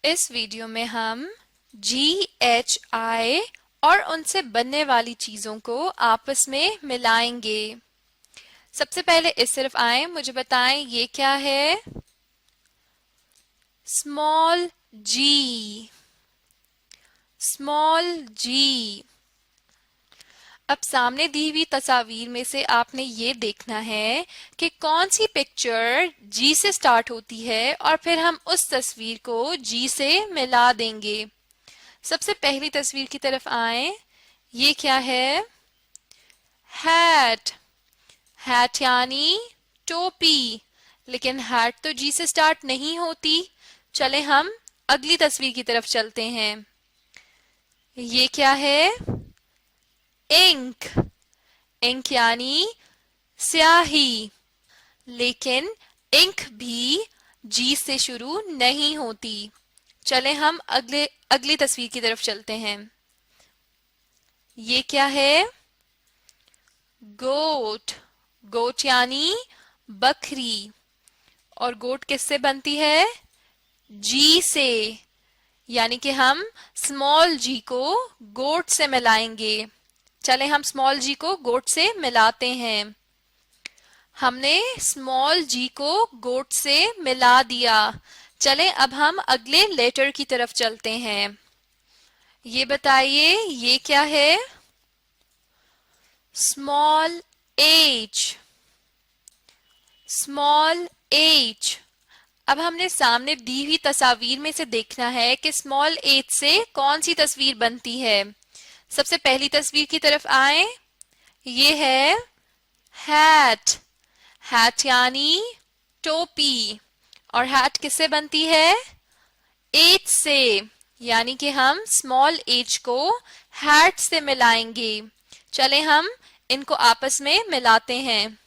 इस वीडियो में हम GHI और उनसे बनने वाली चीजों को आपस में मिलाएंगे। सबसे पहले इस तरफ आए, मुझे बताएं ये क्या है? स्मॉल जी। स्मॉल जी। अब सामने दी हुई तस्वीर में से आपने ये देखना है कि कौन सी पिक्चर जी से स्टार्ट होती है और फिर हम उस तस्वीर को जी से मिला देंगे। सबसे पहली तस्वीर की तरफ आए, ये क्या है? हैट। हैट यानी टोपी, लेकिन हैट तो जी से स्टार्ट नहीं होती। चले हम अगली तस्वीर की तरफ चलते हैं। ये क्या है? इंक। इंक यानी स्याही, लेकिन इंक भी जी से शुरू नहीं होती। चले हम अगली तस्वीर की तरफ चलते हैं। ये क्या है? गोट। गोट यानी बकरी, और गोट किससे बनती है? जी से, यानी कि हम स्मॉल जी को गोट से मिलाएंगे। चले हम स्मॉल जी को गोट से मिलाते हैं। हमने स्मॉल जी को गोट से मिला दिया। चले अब हम अगले लेटर की तरफ चलते हैं। ये बताइए ये क्या है? Small H. Small H. अब हमने सामने दी हुई तस्वीर में से देखना है कि स्मॉल एच से कौन सी तस्वीर बनती है। सबसे पहली तस्वीर की तरफ आए, ये है हैट। हैट यानी टोपी, और हैट किससे बनती है? एच से, यानी कि हम स्मॉल एच को हैट से मिलाएंगे। चले हम इनको आपस में मिलाते हैं।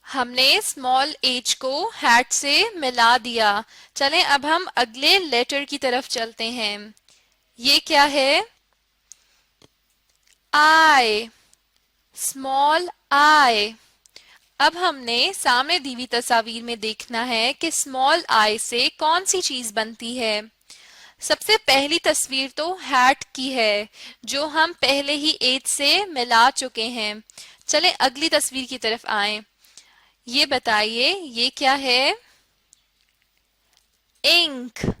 हमने स्मॉल एच को हैट से मिला दिया। चलें अब हम अगले लेटर की तरफ चलते हैं। ये क्या है? आई। Small i. अब हमने सामने दी हुई तस्वीर में देखना है कि स्मॉल आई से कौन सी चीज बनती है। सबसे पहली तस्वीर तो हैट की है, जो हम पहले ही एच से मिला चुके हैं। चलें अगली तस्वीर की तरफ आएं। ये बताइए ये क्या है? इंक।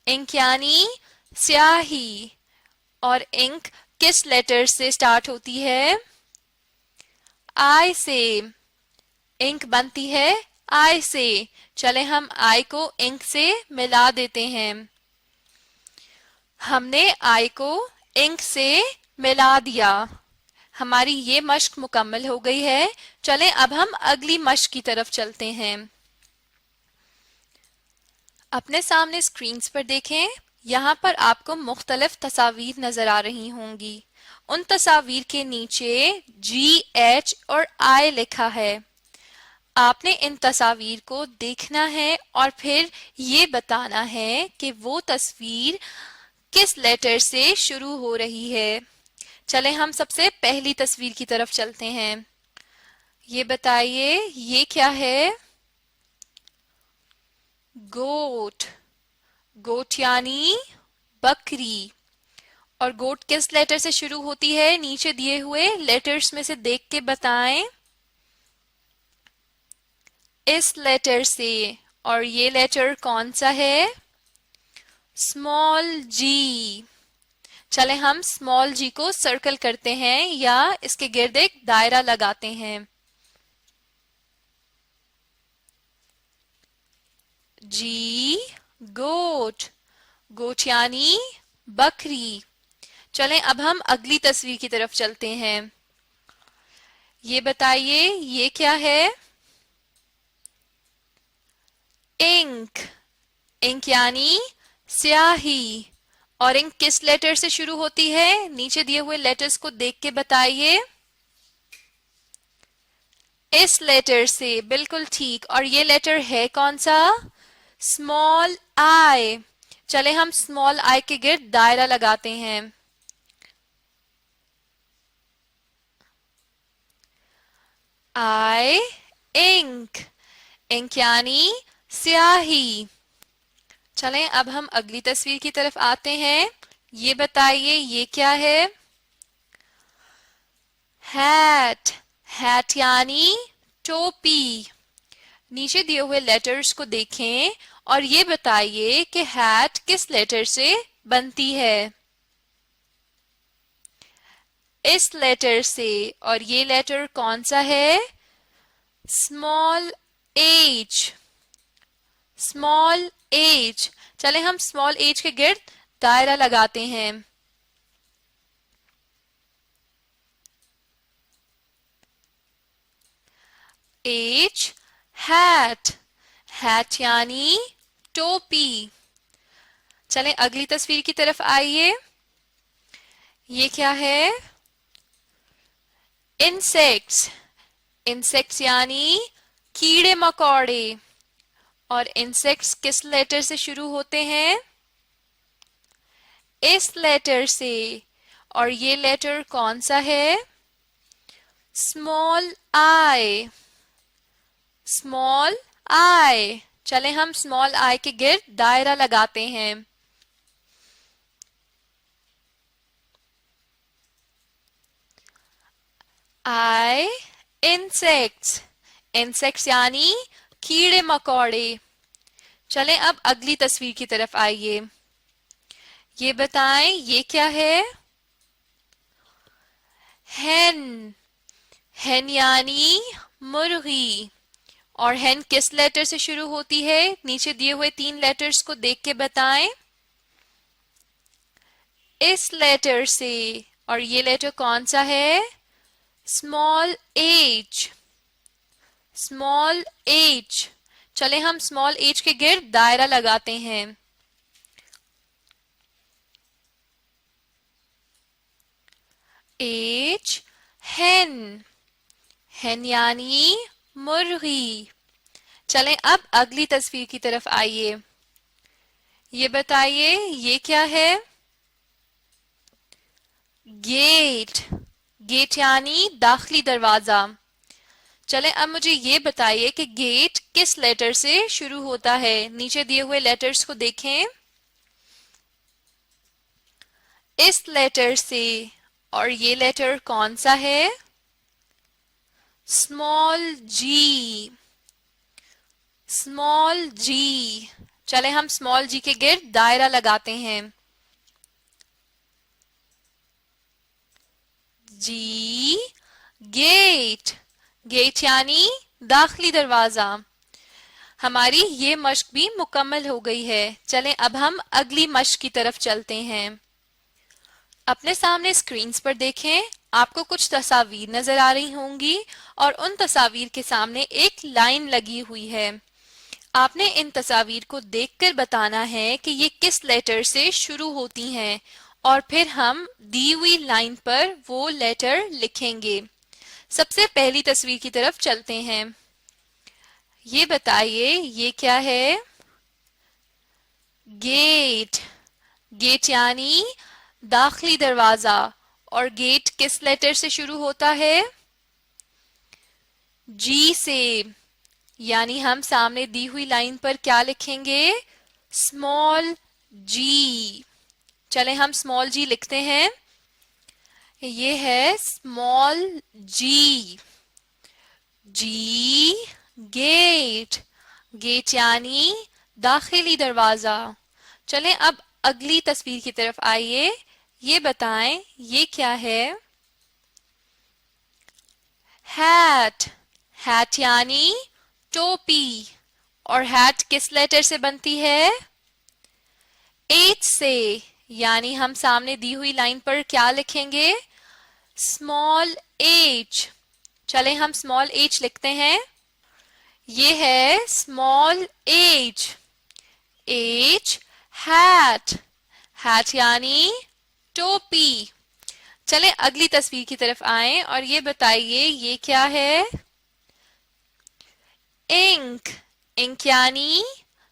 इंक यानी स्याही, और इंक किस लेटर से स्टार्ट होती है? आई से। इंक बनती है आई से। चले हम आई को इंक से मिला देते हैं। हमने आई को इंक से मिला दिया। हमारी ये मश्क मुकम्मल हो गई है। चलें अब हम अगली मश्क की तरफ चलते हैं। अपने सामने स्क्रीन्स पर देखें, यहाँ पर आपको मुख्तलिफ तस्वीर नजर आ रही होंगी। उन तस्वीर के नीचे GH और I लिखा है। आपने इन तस्वीर को देखना है और फिर ये बताना है कि वो तस्वीर किस लेटर से शुरू हो रही है। चलें हम सबसे पहली तस्वीर की तरफ चलते हैं। ये बताइए ये क्या है? गोट। गोट यानी बकरी, और गोट किस लेटर से शुरू होती है? नीचे दिए हुए लेटर्स में से देख के बताएं। इस लेटर से, और ये लेटर कौन सा है? स्मॉल जी। चले हम स्मॉल जी को सर्कल करते हैं या इसके गिर्द एक दायरा लगाते हैं। जी। गोट। गोट यानी बकरी। चलें अब हम अगली तस्वीर की तरफ चलते हैं। ये बताइए ये क्या है? इंक। इंक यानी स्याही, और इंक किस लेटर से शुरू होती है? नीचे दिए हुए लेटर्स को देख के बताइए। इस लेटर से, बिल्कुल ठीक। और ये लेटर है कौन सा? Small I. चले हम स्मॉल आई के गिर्द दायरा लगाते हैं। आई। इंक। इंक यानी स्याही। چلیں اب ہم اگلی تصویر کی طرف آتے ہیں. یہ بتائیے یہ کیا ہے؟ ہیٹ. ہیٹ یعنی ٹوپی. نیچے دیے ہوئے لیٹرز کو دیکھیں اور یہ بتائیے کہ ہیٹ کس لیٹر سے بنتی ہے؟ اس لیٹر سے. اور یہ لیٹر کون سا ہے؟ Small H. Small H. چلیں ہم اسمال ایچ کے گرد دائرہ لگاتے ہیں. ایچ. ہیٹ. ہیٹ یعنی ٹوپی. چلیں اگلی تصویر کی طرف آئیے. یہ کیا ہے؟ انسیکٹس. انسیکٹس یعنی کیڑے مکوڑے. اور انسیکٹس کس لیٹر سے شروع ہوتے ہیں؟ اس لیٹر سے. اور یہ لیٹر کون سا ہے؟ اسمال آئی. اسمال آئی. چلیں ہم اسمال آئی کے گرد دائرہ لگاتے ہیں. آئی. انسیکٹس. انسیکٹس یعنی کیڑے مکوڑے. چلیں اب اگلی تصویر کی طرف آئیے. یہ بتائیں یہ کیا ہے؟ ہین. ہین یعنی مرغی. اور ہین کس لیٹر سے شروع ہوتی ہے؟ نیچے دیے ہوئے 3 لیٹرز کو دیکھ کے بتائیں. اس لیٹر سے. اور یہ لیٹر کون سا ہے؟ Small H. Small H. چلیں ہم اسمال ایچ کے گرد دائرہ لگاتے ہیں. ایچ. ہین. ہین یعنی مرغی. چلیں اب اگلی تصویر کی طرف آئیے. یہ بتائیے یہ کیا ہے؟ گیٹ. گیٹ یعنی داخلی دروازہ. چلیں اب مجھے یہ بتائیے کہ گیٹ کس لیٹر سے شروع ہوتا ہے؟ نیچے دیے ہوئے لیٹرز کو دیکھیں. اس لیٹر سے. اور یہ لیٹر کون سا ہے؟ اسمال جی. اسمال جی. چلیں ہم اسمال جی کے گرد دائرہ لگاتے ہیں. جی. گیٹ. گیٹ یعنی داخلی دروازہ. ہماری یہ مشق بھی مکمل ہو گئی ہے. چلیں اب ہم اگلی مشق کی طرف چلتے ہیں. اپنے سامنے اسکرینز پر دیکھیں. آپ کو کچھ تصاویر نظر آ رہی ہوں گی اور ان تصاویر کے سامنے ایک لائن لگی ہوئی ہے. آپ نے ان تصاویر کو دیکھ کر بتانا ہے کہ یہ کس لیٹر سے شروع ہوتی ہیں اور پھر ہم دی ہوئی لائن پر وہ لیٹر لکھیں گے. سب سے پہلی تصویر کی طرف چلتے ہیں. یہ بتائیے یہ کیا ہے؟ گیٹ. گیٹ یعنی داخلی دروازہ. اور گیٹ کس لیٹر سے شروع ہوتا ہے؟ جی سے. یعنی ہم سامنے دی ہوئی لائن پر کیا لکھیں گے؟ اسمال جی. چلیں ہم اسمال جی لکھتے ہیں. یہ ہے اسمال جی. جی. گیٹ. گیٹ یعنی داخلی دروازہ. چلیں اب اگلی تصویر کی طرف آئیے. یہ بتائیں یہ کیا ہے؟ ہیٹ. ہیٹ یعنی ٹوپی. اور ہیٹ کس لیٹر سے بنتی ہے؟ ایچ سے. یعنی ہم سامنے دی ہوئی لائن پر کیا لکھیں گے؟ Small H. چلیں ہم اسمال ایچ لکھتے ہیں. یہ ہے small H. H. Hat. Hat یعنی ٹوپی. چلیں اگلی تصویر کی طرف آئیں اور یہ بتائیے یہ کیا ہے؟ انک. انک یعنی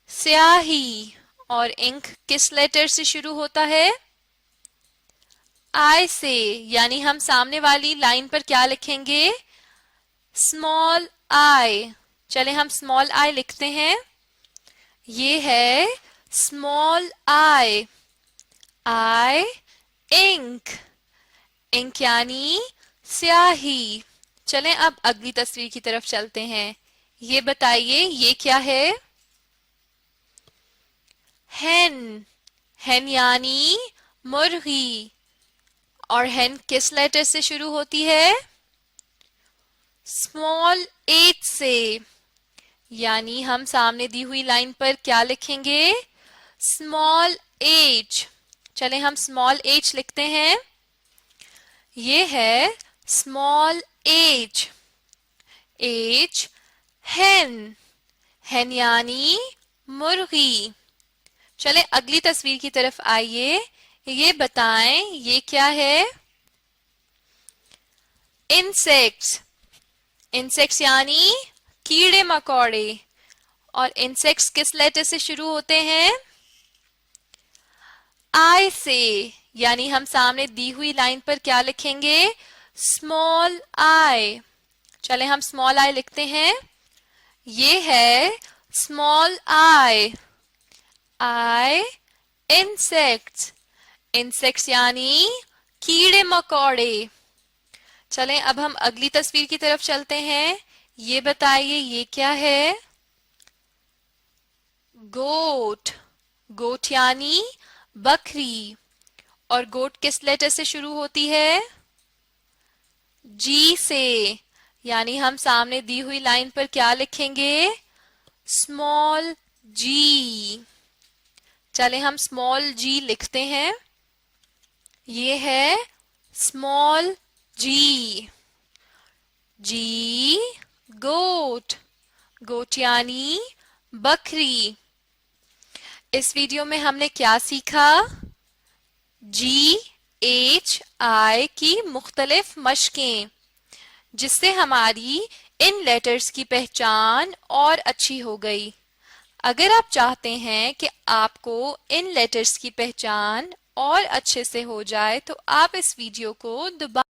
سیاہی. اور انک کس لیٹر سے شروع ہوتا ہے؟ آئی سے. یعنی ہم سامنے والی لائن پر کیا لکھیں گے؟ اسمال آئی. چلیں ہم اسمال آئی لکھتے ہیں. یہ ہے Small I. I. Ink. Ink यानी स्याही. चलें अब अगली तस्वीर की तरफ चलते हैं. ये बताइए ये क्या है? hen. hen यानी मुर्गी. और hen किस लेटर से शुरू होती है? स्मॉल h से. यानी हम सामने दी हुई लाइन पर क्या लिखेंगे? Small h. चलें हम स्मॉल h लिखते हैं. ये है small h. h. hen. hen यानी मुर्गी. चलें अगली तस्वीर की तरफ आइए. ये बताएं ये क्या है? इंसेक्ट्स. इंसेक्ट्स यानी कीड़े मकोड़े. और इंसेक्ट्स किस लेटर से शुरू होते हैं? आई से. यानी हम सामने दी हुई लाइन पर क्या लिखेंगे? Small I. चले हम स्मॉल आई लिखते हैं. ये है small I. I. Insects. Insects यानी कीड़े मकोड़े. चलें अब हम अगली तस्वीर की तरफ चलते हैं. ये बताइए ये क्या है? गोट. गोट यानी बकरी. और गोट किस लेटर से शुरू होती है? जी से. यानी हम सामने दी हुई लाइन पर क्या लिखेंगे? स्मॉल जी. चले हम स्मॉल जी लिखते हैं. ये है स्मॉल जी. जी. गोट. गोट यानी बकरी. इस वीडियो में हमने क्या सीखा? जी एच आई की मुख्तलिफ मशकें, जिससे हमारी इन लेटर्स की पहचान और अच्छी हो गई. अगर आप चाहते हैं कि आपको इन लेटर्स की पहचान और अच्छे से हो जाए तो आप इस वीडियो को दोबारा